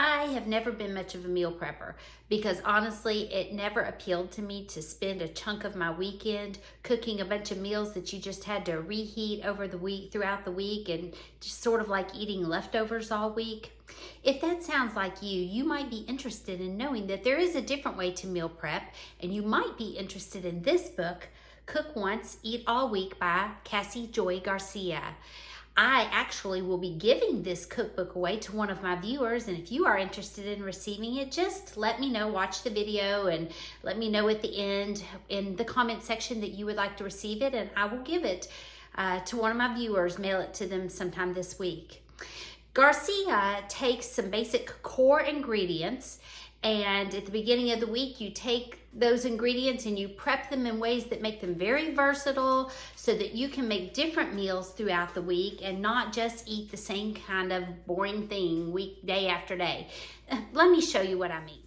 I have never been much of a meal prepper because honestly, it never appealed to me to spend a chunk of my weekend cooking a bunch of meals that you just had to reheat over the week, throughout the week, and just sort of like eating leftovers all week. If that sounds like you might be interested in knowing that there is a different way to meal prep, and you might be interested in this book, Cook Once, Eat All Week by Cassie Joy Garcia. I actually will be giving this cookbook away to one of my viewers, and if you are interested in receiving it, just let me know, watch the video, and let me know at the end in the comment section that you would like to receive it, and I will give it to one of my viewers, mail it to them sometime this week. Garcia takes some basic core ingredients, and at the beginning of the week, you take those ingredients and you prep them in ways that make them very versatile so that you can make different meals throughout the week and not just eat the same kind of boring thing day after day. Let me show you what I mean.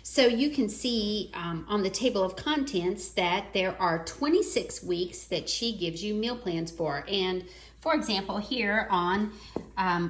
So you can see on the table of contents that there are 26 weeks that she gives you meal plans for. And for example, here on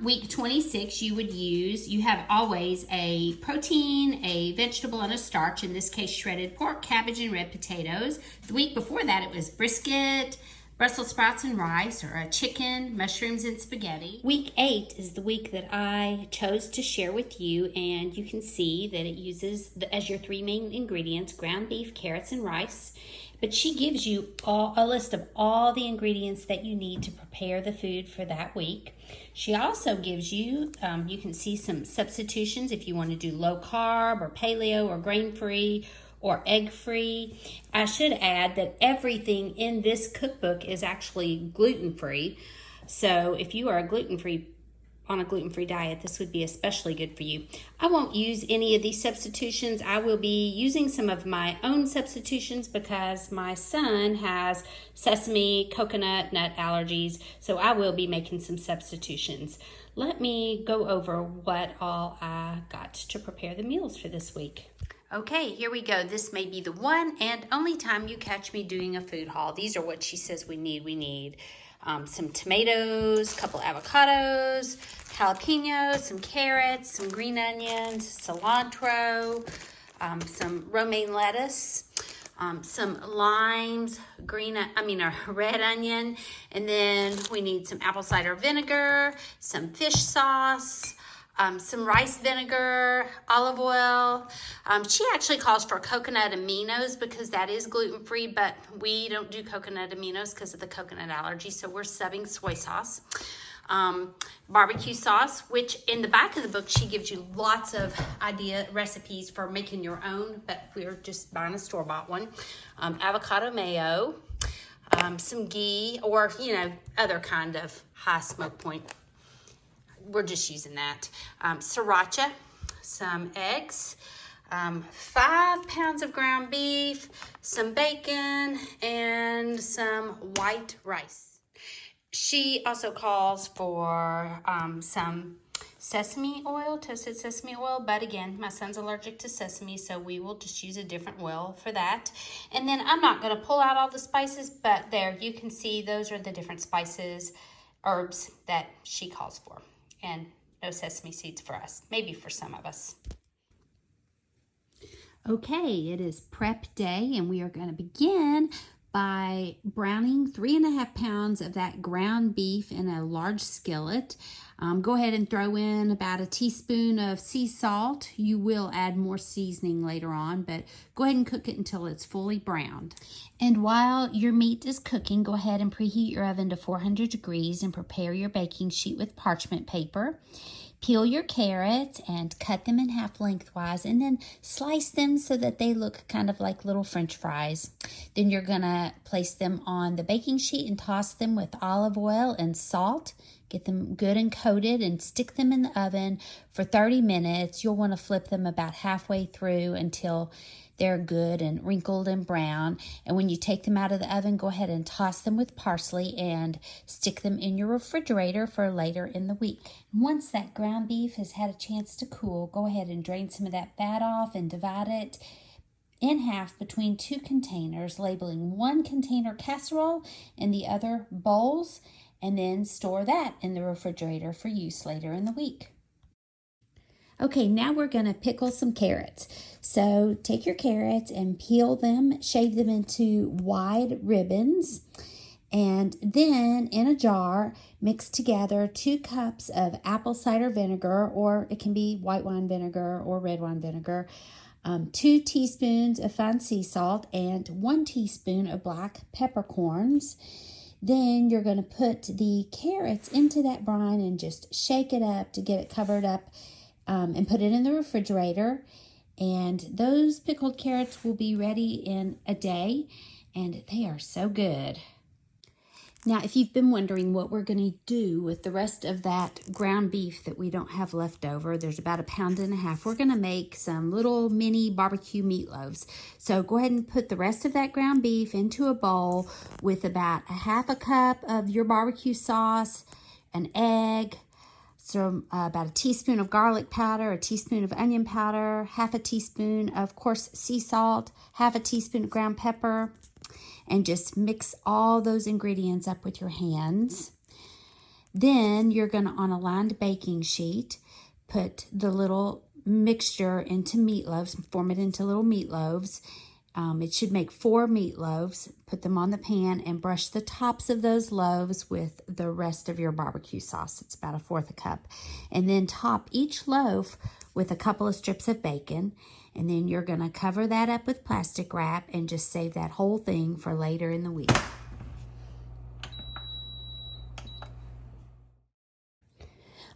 week 26, you have always a protein, a vegetable, and a starch. In this case, shredded pork, cabbage, and red potatoes. The week before that, it was brisket, Brussels sprouts and rice, or a chicken, mushrooms, and spaghetti. Week 8 is the week that I chose to share with you, and you can see that it uses, as your three main ingredients, ground beef, carrots, and rice. But she gives you a list of all the ingredients that you need to prepare the food for that week. She also gives you, you can see some substitutions if you want to do low carb or paleo or grain-free or egg-free. I should add that everything in this cookbook is actually gluten-free. So if you are on a gluten-free diet, this would be especially good for you. I won't use any of these substitutions. I will be using some of my own substitutions because my son has sesame, coconut, nut allergies, so I will be making some substitutions. Let me go over what all I got to prepare the meals for this week. Okay, here we go. This may be the one and only time you catch me doing a food haul. These are what she says we need. We need some tomatoes, a couple avocados, jalapenos, some carrots, some green onions, cilantro, some romaine lettuce, some limes, red onion, and then we need some apple cider vinegar, some fish sauce, some rice vinegar, olive oil. She actually calls for coconut aminos because that is gluten-free, but we don't do coconut aminos because of the coconut allergy, so we're subbing soy sauce. Barbecue sauce, which in the back of the book, she gives you lots of recipes for making your own, but we're just buying a store-bought one. Avocado mayo, some ghee, or, other kind of high smoke point. We're just using that. Sriracha, some eggs, 5 pounds of ground beef, some bacon, and some white rice. She also calls for some sesame oil, toasted sesame oil, but again, my son's allergic to sesame, so we will just use a different oil for that. And then I'm not going to pull out all the spices, but there you can see those are the different spices, herbs that she calls for. And no sesame seeds for us, maybe for some of us. Okay, it is prep day, and we are going to begin by browning 3.5 pounds of that ground beef in a large skillet. Go ahead and throw in about a teaspoon of sea salt. You will add more seasoning later on, but go ahead and cook it until it's fully browned. And while your meat is cooking, go ahead and preheat your oven to 400 degrees and prepare your baking sheet with parchment paper. Peel your carrots and cut them in half lengthwise, and then slice them so that they look kind of like little French fries. Then you're gonna place them on the baking sheet and toss them with olive oil and salt. Get them good and coated and stick them in the oven for 30 minutes. You'll want to flip them about halfway through until they're good and wrinkled and brown. And when you take them out of the oven, go ahead and toss them with parsley and stick them in your refrigerator for later in the week. Once that ground beef has had a chance to cool, go ahead and drain some of that fat off and divide it in half between 2 containers, labeling one container casserole and the other bowls, and then store that in the refrigerator for use later in the week. Okay, now we're going to pickle some carrots. So take your carrots and peel them, shave them into wide ribbons. And then in a jar, mix together 2 cups of apple cider vinegar, or it can be white wine vinegar or red wine vinegar, 2 teaspoons of fine sea salt, and 1 teaspoon of black peppercorns. Then you're going to put the carrots into that brine and just shake it up to get it covered up, and put it in the refrigerator. And those pickled carrots will be ready in a day, and they are so good. Now, if you've been wondering what we're going to do with the rest of that ground beef that we don't have left over, there's about 1.5 pounds. We're going to make some little mini barbecue meatloaves. So go ahead and put the rest of that ground beef into a bowl with about 1/2 cup of your barbecue sauce, an egg, so about 1 teaspoon of garlic powder, 1 teaspoon of onion powder, 1/2 teaspoon of coarse sea salt, 1/2 teaspoon of ground pepper, and just mix all those ingredients up with your hands. Then you're going to, on a lined baking sheet, put the little mixture into meatloaves, form it into little meatloaves. It should make 4 meatloaves. Put them on the pan and brush the tops of those loaves with the rest of your barbecue sauce. It's about 1/4 cup. And then top each loaf with a couple of strips of bacon. And then you're going to cover that up with plastic wrap and just save that whole thing for later in the week.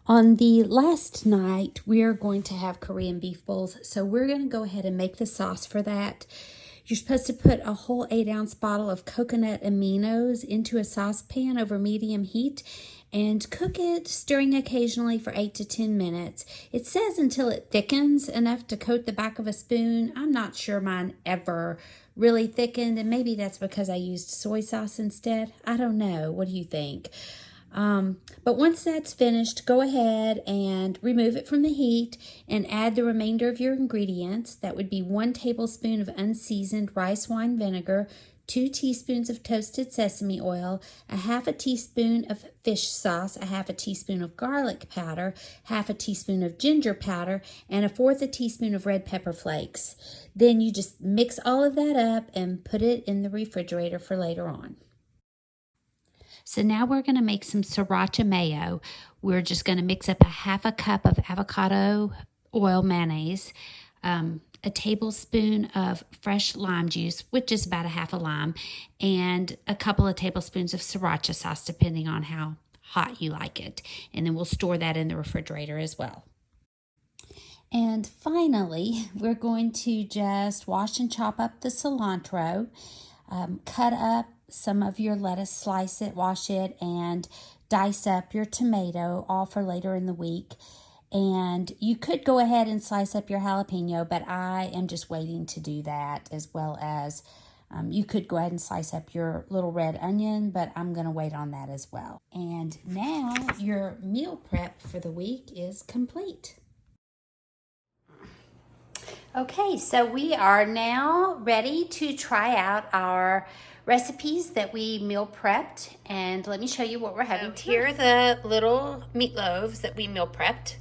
On the last night, we're going to have Korean beef bowls. So we're going to go ahead and make the sauce for that. You're supposed to put a whole 8-ounce bottle of coconut aminos into a saucepan over medium heat and cook it, stirring occasionally for 8 to 10 minutes. It says until it thickens enough to coat the back of a spoon. I'm not sure mine ever really thickened, and maybe that's because I used soy sauce instead. I don't know. What do you think? But once that's finished, go ahead and remove it from the heat and add the remainder of your ingredients. That would be 1 tablespoon of unseasoned rice wine vinegar, 2 teaspoons of toasted sesame oil, 1/2 teaspoon of fish sauce, 1/2 teaspoon of garlic powder, 1/2 teaspoon of ginger powder, and 1/4 teaspoon of red pepper flakes. Then you just mix all of that up and put it in the refrigerator for later on. So now we're going to make some sriracha mayo. We're just going to mix up 1/2 cup of avocado oil mayonnaise, a tablespoon of fresh lime juice, which is about 1/2 lime, and a couple of tablespoons of sriracha sauce, depending on how hot you like it. And then we'll store that in the refrigerator as well. And finally, we're going to just wash and chop up the cilantro, cut up some of your lettuce, slice it, wash it, and dice up your tomato, all for later in the week. And you could go ahead and slice up your jalapeno, but I am just waiting to do that, as well as you could go ahead and slice up your little red onion, but I'm going to wait on that as well. And now your meal prep for the week is complete. Okay, so we are now ready to try out our recipes that we meal prepped, and let me show you what we're having. So here are the little meatloaves that we meal prepped,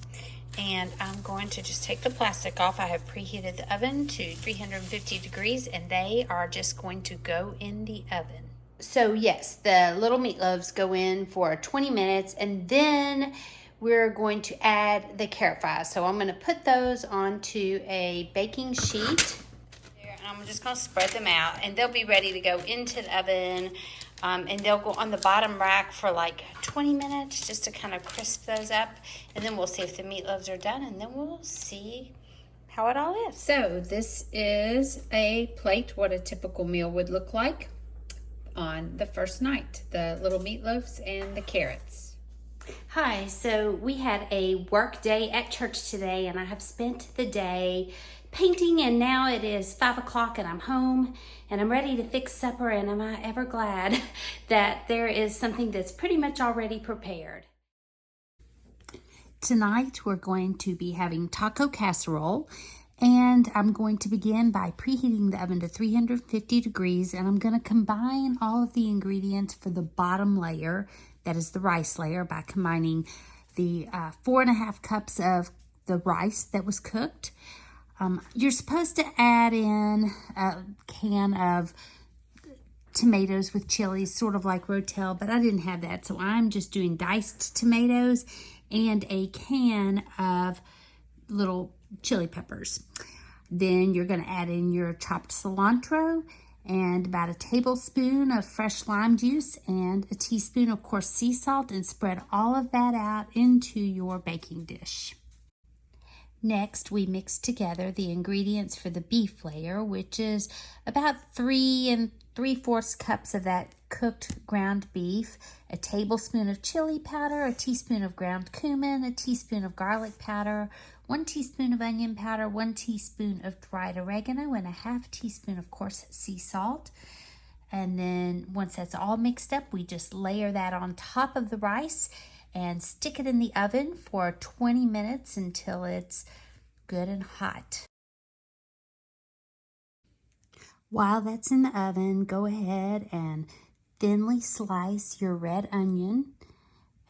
and I'm going to just take the plastic off. I have preheated the oven to 350 degrees, and they are just going to go in the oven. So yes, the little meatloaves go in for 20 minutes, and then we're going to add the carrot fries. So I'm going to put those onto a baking sheet. I'm just going to spread them out, and they'll be ready to go into the oven, and they'll go on the bottom rack for like 20 minutes just to kind of crisp those up, and then we'll see if the meatloaves are done, and then we'll see how it all is. So this is a plate, what a typical meal would look like on the first night, the little meatloaves and the carrots. Hi, so we had a work day at church today, and I have spent the day painting, and now it is 5 o'clock and I'm home and I'm ready to fix supper, and am I ever glad that there is something that's pretty much already prepared. Tonight we're going to be having taco casserole, and I'm going to begin by preheating the oven to 350 degrees, and I'm going to combine all of the ingredients for the bottom layer, that is the rice layer, by combining the 4.5 cups of the rice that was cooked. You're supposed to add in a can of tomatoes with chilies, sort of like Rotel, but I didn't have that, so I'm just doing diced tomatoes and a can of little chili peppers. Then you're going to add in your chopped cilantro and about a tablespoon of fresh lime juice and a teaspoon of coarse sea salt, and spread all of that out into your baking dish. Next, we mix together the ingredients for the beef layer, which is about 3 3/4 cups of that cooked ground beef, a tablespoon of chili powder, a teaspoon of ground cumin, a teaspoon of garlic powder, 1 teaspoon of onion powder, 1 teaspoon of dried oregano, and a 1/2 teaspoon of coarse sea salt. And then once that's all mixed up, we just layer that on top of the rice and stick it in the oven for 20 minutes until it's good and hot. While that's in the oven, go ahead and thinly slice your red onion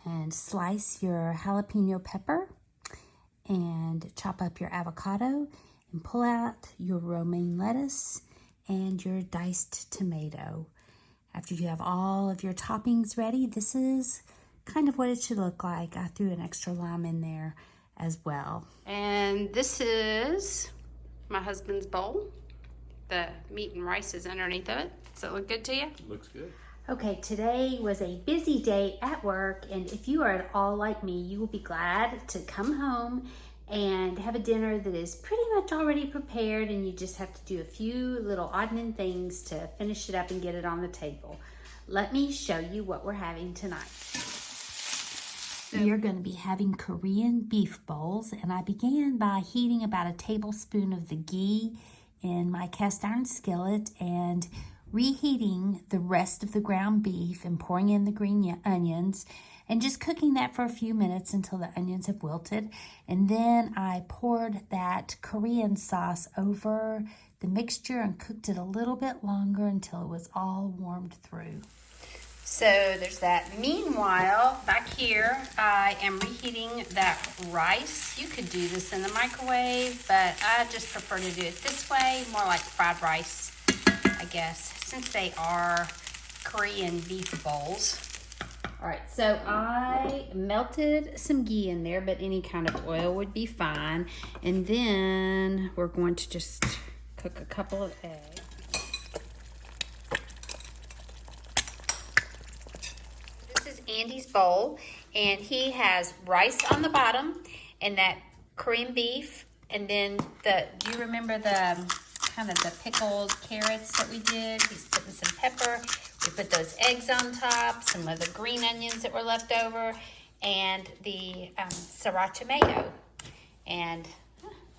and slice your jalapeno pepper and chop up your avocado and pull out your romaine lettuce and your diced tomato. After you have all of your toppings ready, this is kind of what it should look like. I threw an extra lime in there as well. And this is my husband's bowl. The meat and rice is underneath of it. Does it look good to you? Looks good. Okay, today was a busy day at work, and if you are at all like me, you will be glad to come home and have a dinner that is pretty much already prepared, and you just have to do a few little oddman things to finish it up and get it on the table. Let me show you what we're having tonight. We are going to be having Korean beef bowls, and I began by heating about a tablespoon of the ghee in my cast iron skillet and reheating the rest of the ground beef and pouring in the green onions and just cooking that for a few minutes until the onions have wilted. And then I poured that Korean sauce over the mixture and cooked it a little bit longer until it was all warmed through. So there's that. Meanwhile, back here, I am reheating that rice. You could do this in the microwave, but I just prefer to do it this way, more like fried rice, I guess, since they are Korean beef bowls. All right, so I melted some ghee in there, but any kind of oil would be fine. And then we're going to just cook a couple of eggs. Andy's bowl, and he has rice on the bottom and that Korean beef, and then do you remember the kind of the pickled carrots that we did? He's putting some pepper. We put those eggs on top, some of the green onions that were left over, and the sriracha mayo, and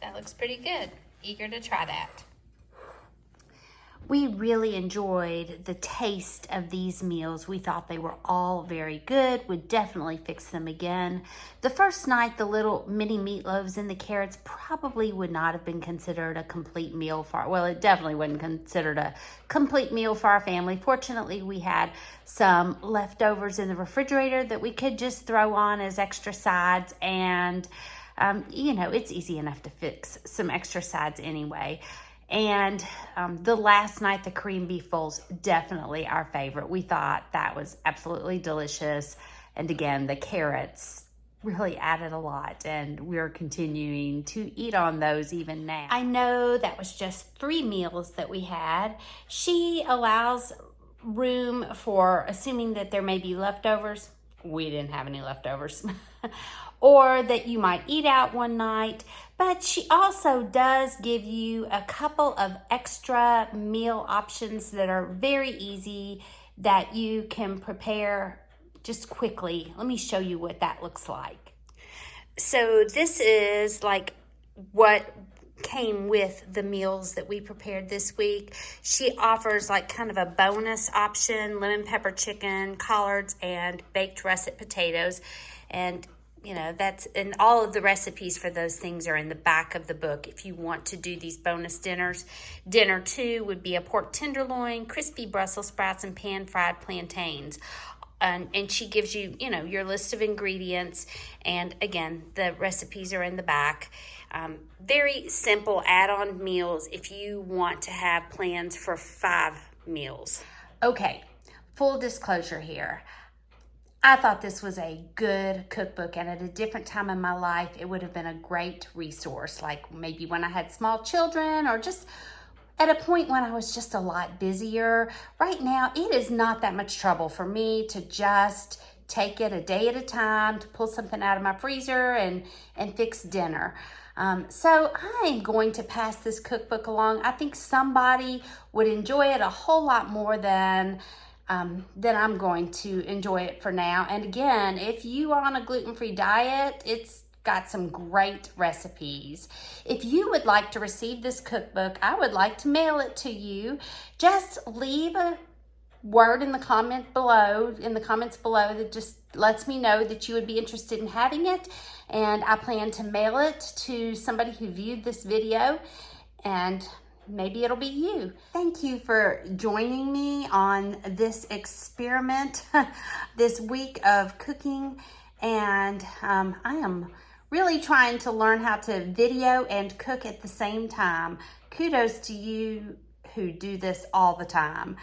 that looks pretty good. Eager to try that. We really enjoyed the taste of these meals. We thought they were all very good. Would definitely fix them again. The first night, the little mini meatloaves and the carrots probably would not have been considered a complete meal it definitely wasn't considered a complete meal for our family. Fortunately, we had some leftovers in the refrigerator that we could just throw on as extra sides, and it's easy enough to fix some extra sides anyway. And the last night, the Korean beef bowls, definitely our favorite. We thought that was absolutely delicious. And again, the carrots really added a lot, and we're continuing to eat on those even now. I know that was just 3 meals that we had. She allows room for assuming that there may be leftovers. We didn't have any leftovers. Or that you might eat out one night. But she also does give you a couple of extra meal options that are very easy that you can prepare just quickly. Let me show you what that looks like. So this is like what came with the meals that we prepared this week. She offers like kind of a bonus option: lemon pepper chicken, collards, and baked russet potatoes. And and all of the recipes for those things are in the back of the book if you want to do these bonus dinners. Dinner 2 would be a pork tenderloin, crispy Brussels sprouts, and pan-fried plantains. and she gives you, your list of ingredients. And again, the recipes are in the back. Very simple add-on meals if you want to have plans for 5 meals. Okay, full disclosure here. I thought this was a good cookbook, and at a different time in my life, it would have been a great resource, like maybe when I had small children or just at a point when I was just a lot busier. Right now, it is not that much trouble for me to just take it a day at a time, to pull something out of my freezer and fix dinner. So I'm going to pass this cookbook along. I think somebody would enjoy it a whole lot more than I'm going to enjoy it for now. And again, if you are on a gluten-free diet, it's got some great recipes. If you would like to receive this cookbook, I would like to mail it to you. Just leave a word in the comments below that just lets me know that you would be interested in having it, and I plan to mail it to somebody who viewed this video, and maybe it'll be you. Thank you for joining me on this experiment this week of cooking, and I am really trying to learn how to video and cook at the same time. Kudos to you who do this all the time.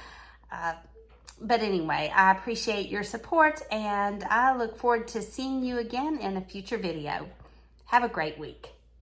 But anyway, I appreciate your support, and I look forward to seeing you again in a future video. Have a great week.